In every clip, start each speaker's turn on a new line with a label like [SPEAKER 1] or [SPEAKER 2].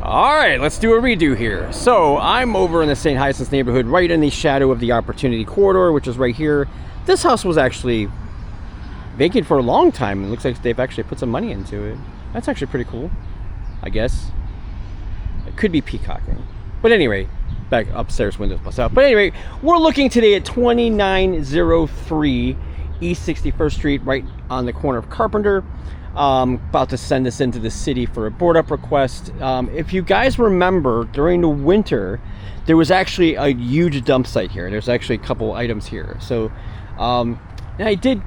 [SPEAKER 1] All right, let's do a redo here. So I'm over in the St. Hyacinth neighborhood, right in the shadow of the Opportunity Corridor, which is right here. This house was actually vacant for a long time. It looks like they've actually put some money into it. That's actually pretty cool, I guess. It could be peacocking. But anyway, back upstairs, windows bust out. But anyway, we're looking today at 2903 East 61st Street, right on the corner of Carpenter. About to send this into the city for a board up request. If you guys remember, during the winter there was actually a huge dump site here. There's actually a couple items here. So and I did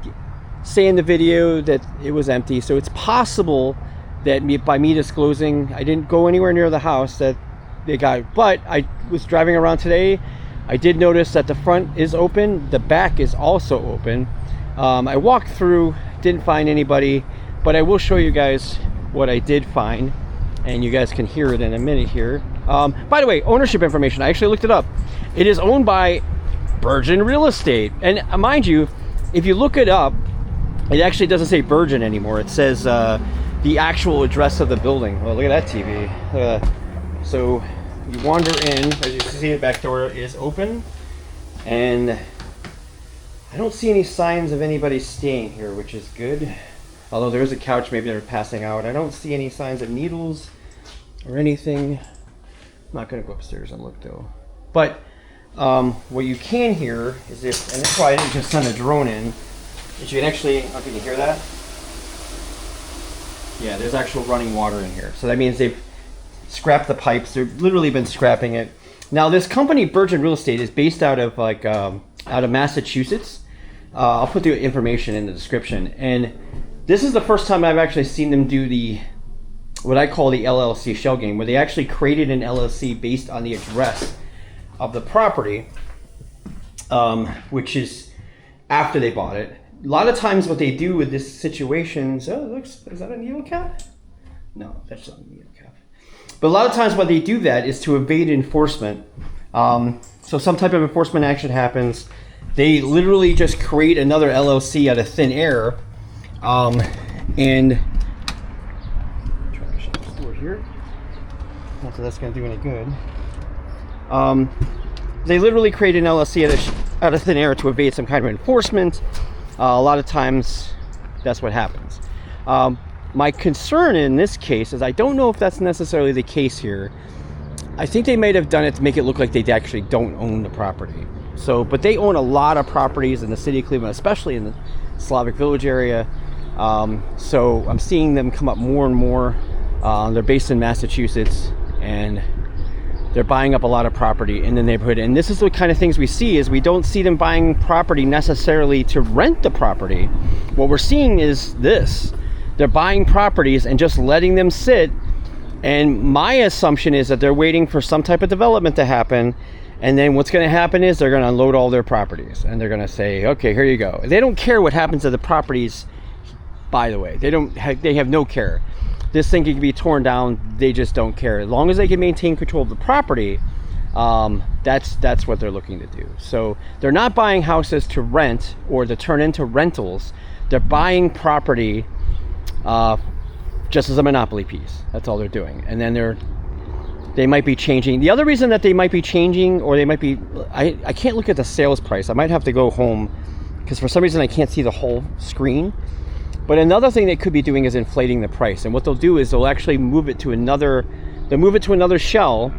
[SPEAKER 1] say in the video that it was empty, so it's possible that by me disclosing I didn't go anywhere near the house that they got. But I was driving around today, I did notice that the front is open, the back is also open. I walked through, didn't find anybody. But I will show you guys what I did find, and you guys can hear it in a minute here. By the way, ownership information, I actually looked it up. It is owned by Bergen Real Estate. And mind you, if you look it up, it actually doesn't say Bergen anymore. It says the actual address of the building. Well, look at that TV. So you wander in, as you see, the back door is open. And I don't see any signs of anybody staying here, which is good. Although there is a couch, maybe they're passing out. I don't see any signs of needles or anything. I'm not going to go upstairs and look though. But what you can hear is if, and that's why I didn't just send a drone in, is you can actually, oh, can you hear that? Yeah, there's actual running water in here. So that means they've scrapped the pipes. They've literally been scrapping it. Now this company, Bergen Real Estate, is based out of out of Massachusetts. I'll put the information in the description. And this is the first time I've actually seen them do what I call the LLC shell game, where they actually created an LLC based on the address of the property, which is after they bought it. A lot of times what they do with this situations, is that a needle cap? No, that's not a needle cap. But a lot of times what they do that is to evade enforcement. So some type of enforcement action happens. They literally just create another LLC out of thin air. And try to shut this door here. Not that that's going to do any good. They literally create an LLC out of thin air to evade some kind of enforcement. A lot of times, that's what happens. My concern in this case is I don't know if that's necessarily the case here. I think they might have done it to make it look like they actually don't own the property. So, but they own a lot of properties in the city of Cleveland, especially in the Slavic Village area. So I'm seeing them come up more and more. They're based in Massachusetts, and they're buying up a lot of property in the neighborhood. And this is the kind of things we see, is we don't see them buying property necessarily to rent the property. What we're seeing is this. They're buying properties and just letting them sit. And my assumption is that they're waiting for some type of development to happen. And then what's going to happen is they're going to unload all their properties. And they're going to say, okay, here you go. They don't care what happens to the properties. By the way, they have no care. This thing can be torn down. They just don't care. As long as they can maintain control of the property, that's what they're looking to do. So they're not buying houses to rent or to turn into rentals. They're buying property just as a monopoly piece. That's all they're doing. And then they might be changing. The other reason that they might be changing, or they might be, I can't look at the sales price. I might have to go home because for some reason I can't see the whole screen. But another thing they could be doing is inflating the price. And what they'll do is they'll actually move it to another shell,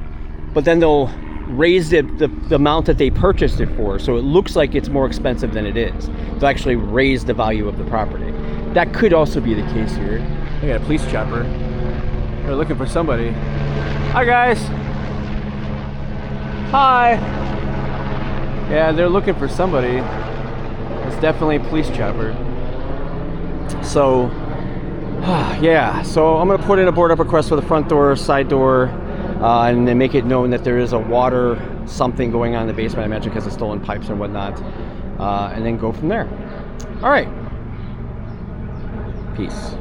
[SPEAKER 1] but then they'll raise the amount that they purchased it for. So it looks like it's more expensive than it is. They'll actually raise the value of the property. That could also be the case here. I got a police chopper. They're looking for somebody. Hi guys. Hi. Yeah, they're looking for somebody. It's definitely a police chopper. So, yeah, so I'm going to put in a board up request for the front door, side door, and then make it known that there is a water something going on in the basement, I imagine because of stolen pipes and whatnot, and then go from there. All right. Peace.